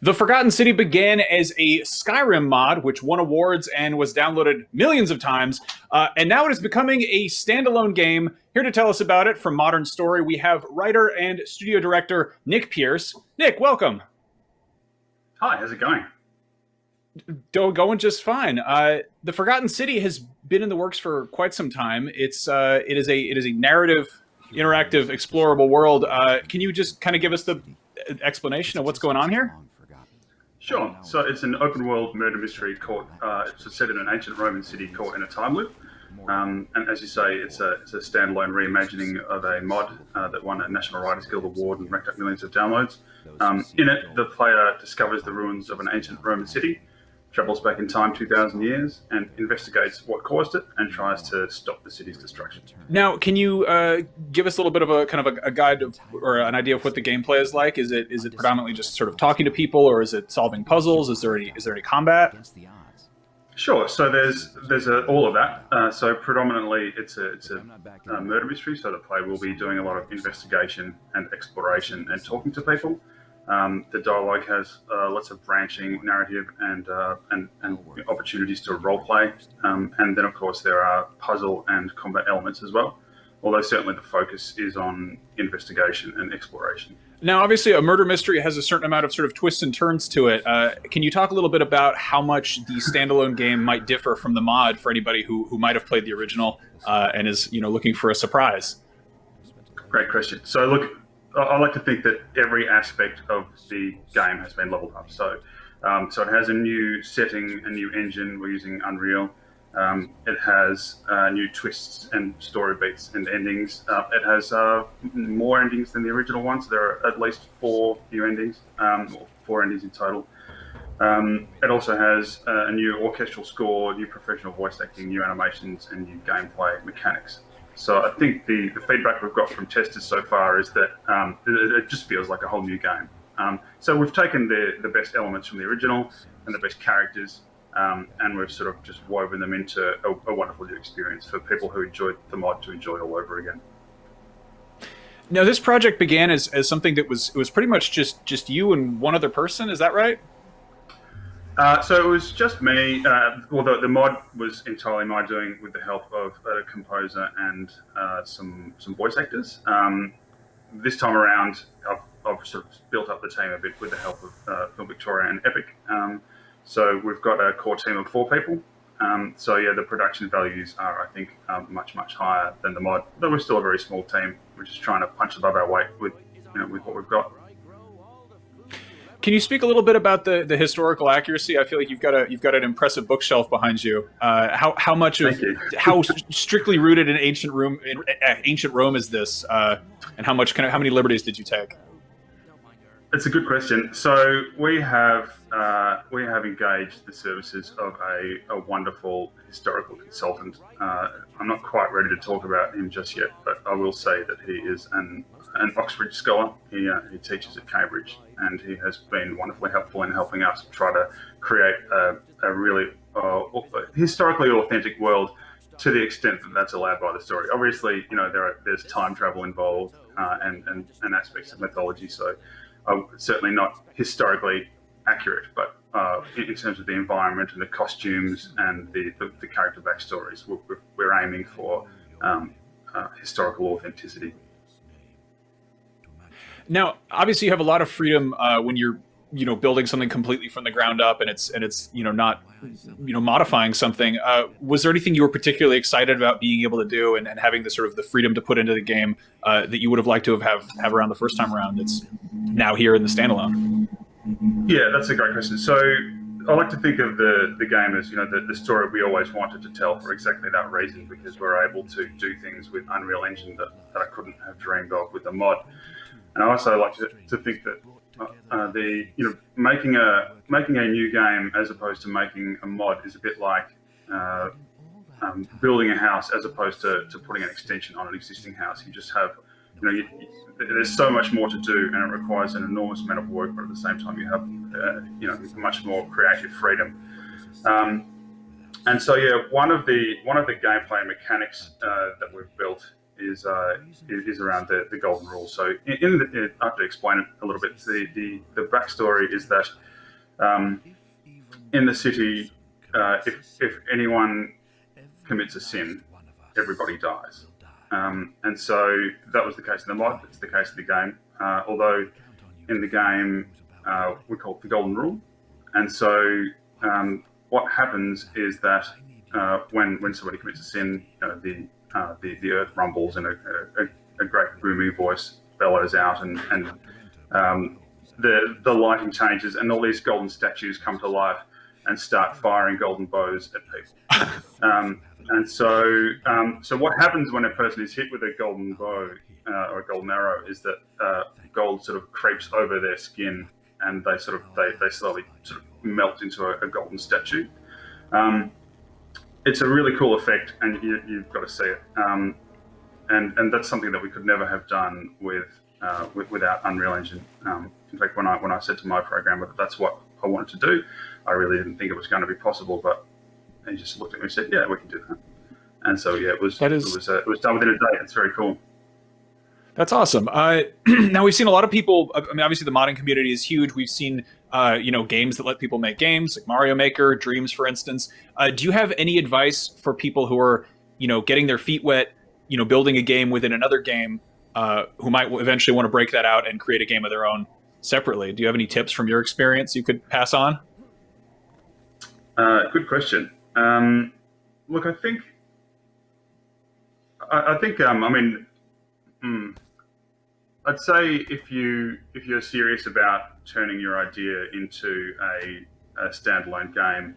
The Forgotten City began as a Skyrim mod, which won awards and was downloaded millions of times, and now it is becoming a standalone game. Here to tell us about it from Modern Story, we have writer and studio director Nick Pearce. Nick, welcome. Hi, how's it going? Going just fine. The Forgotten City has been in the works for quite some time. It is a narrative, interactive, explorable world. Can you just kind of give us the explanation of what's going on here? Sure. So it's an open world murder mystery caught. It's set in an ancient Roman city caught in a time loop. And as you say, it's a standalone reimagining of a mod that won a National Writers Guild Award and racked up millions of downloads. In it, the player discovers the ruins of an ancient Roman city, travels back in time 2,000 years, and investigates what caused it and tries to stop the city's destruction. Now, can you give us a little bit of a kind of a guide of, or an idea of what the gameplay is like? Is it predominantly just sort of talking to people, or is it solving puzzles? Is there any combat? Sure. So there's all of that. So predominantly it's a murder mystery. So the player will be doing a lot of investigation and exploration and talking to people. The dialogue has lots of branching narrative and opportunities to role play, and then of course there are puzzle and combat elements as well. Although certainly the focus is on investigation and exploration. Now, obviously, a murder mystery has a certain amount of sort of twists and turns to it. Can you talk a little bit about how much the standalone game might differ from the mod for anybody who might have played the original and is looking for a surprise? Great question. So look, I like to think that every aspect of the game has been leveled up. So it has a new setting, a new engine. We're using Unreal. It has new twists and story beats and endings. It has more endings than the original one. So there are at least four new endings, or four endings in total. It also has a new orchestral score, new professional voice acting, new animations, and new gameplay mechanics. So I think the feedback we've got from testers so far is that it just feels like a whole new game. So we've taken the best elements from the original and the best characters, and we've sort of just woven them into a wonderful new experience for people who enjoyed the mod to enjoy all over again. Now, this project began as something that was pretty much just you and one other person. Is that right? So it was just me. Although the mod was entirely my doing, with the help of a composer and some voice actors. This time around, I've sort of built up the team a bit with the help of Film Victoria and Epic. So we've got a core team of 4 people. So yeah, the production values are, I think, much higher than the mod. Though we're still a very small team. We're just trying to punch above our weight with what we've got. Can you speak a little bit about the historical accuracy? I feel like you've got an impressive bookshelf behind you. How much of how strictly rooted in ancient Rome is this, and how many liberties did you take? It's a good question. So we have engaged the services of a wonderful historical consultant. I'm not quite ready to talk about him just yet, but I will say that he is an Oxford scholar. He teaches at Cambridge, and he has been wonderfully helpful in helping us try to create a really historically authentic world to the extent that that's allowed by the story. Obviously, there's time travel involved and aspects of mythology, so certainly not historically accurate, but in terms of the environment and the costumes and the character backstories, we're aiming for historical authenticity. Now, obviously, you have a lot of freedom when you're building something completely from the ground up, and it's not modifying something. Was there anything you were particularly excited about being able to do and having the sort of the freedom to put into the game that you would have liked to have around the first time around that's now here in the standalone? Yeah, that's a great question. So I like to think of the game as the story we always wanted to tell for exactly that reason, because we're able to do things with Unreal Engine that I couldn't have dreamed of with the mod. And I also like to think that making a new game as opposed to making a mod is a bit like building a house as opposed to putting an extension on an existing house. You just have there's so much more to do, and it requires an enormous amount of work, but at the same time you have much more creative freedom. And so yeah, one of the gameplay mechanics that we've built is around the golden rule. So I have to explain it a little bit. The backstory is that in the city, if anyone commits a sin, everybody dies. And so that was the case in the mod. It's the case in the game. Although in the game we call it the golden rule. And so what happens is that when somebody commits a sin, the earth rumbles and a great booming voice bellows out, and the lighting changes, and all these golden statues come to life and start firing golden bows at people. And so what happens when a person is hit with a golden bow or a golden arrow is that gold sort of creeps over their skin, and they slowly sort of melt into a golden statue. It's a really cool effect, and you've got to see it. And that's something that we could never have done without Unreal Engine. In fact, when I said to my programmer that that's what I wanted to do, I really didn't think it was going to be possible. But he just looked at me and said, "Yeah, we can do that." And so it was done within a day. It's very cool. That's awesome. Now we've seen a lot of people. I mean, obviously the modding community is huge. We've seen, games that let people make games, like Mario Maker, Dreams, for instance. Do you have any advice for people who are, getting their feet wet, building a game within another game, who might eventually want to break that out and create a game of their own separately? Do you have any tips from your experience you could pass on? Good question. Look, I think. I'd say if you're serious about turning your idea into a standalone game,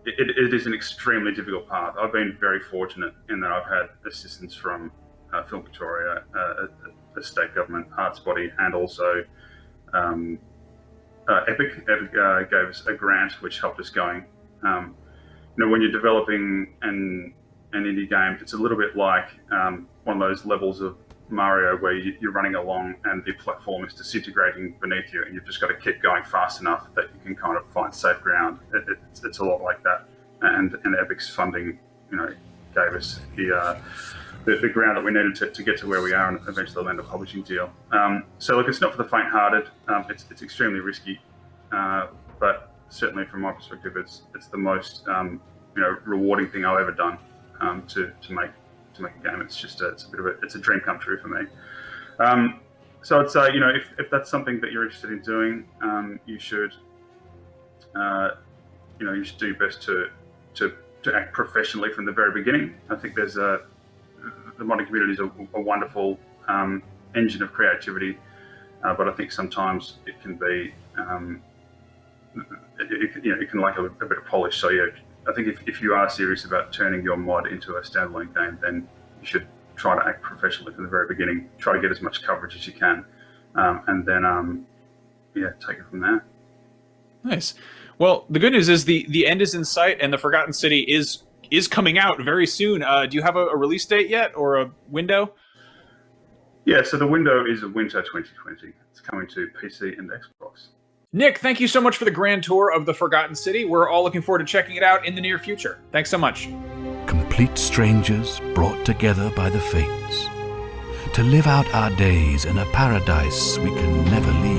it is an extremely difficult path. I've been very fortunate in that I've had assistance from Film Victoria, a state government arts body, and also Epic. Epic gave us a grant which helped us going. When you're developing an indie game, it's a little bit like one of those levels of Mario where you're running along and the platform is disintegrating beneath you, and you've just got to keep going fast enough that you can kind of find safe ground. It's a lot like that, and Epic's funding, gave us the ground that we needed to get to where we are, and eventually land a publishing deal. So look, it's not for the faint-hearted. It's extremely risky, but certainly from my perspective, it's the most rewarding thing I've ever done to make a game. It's just it's a dream come true for me. So I'd say if that's something that you're interested in doing, you should do your best to act professionally from the very beginning. I think there's the modding community is a wonderful engine of creativity, but I think sometimes it can be it can lack a bit of polish. So yeah, I think if you are serious about turning your mod into a standalone game, then you should try to act professionally from the very beginning. Try to get as much coverage as you can, and then take it from there. Nice. Well, the good news is the end is in sight, and the Forgotten City is coming out very soon. Do you have a release date yet, or a window? Yeah, so the window is winter 2020. It's coming to PC and Xbox. Nick, thank you so much for the grand tour of the Forgotten City. We're all looking forward to checking it out in the near future. Thanks so much. Complete strangers brought together by the fates to live out our days in a paradise we can never leave.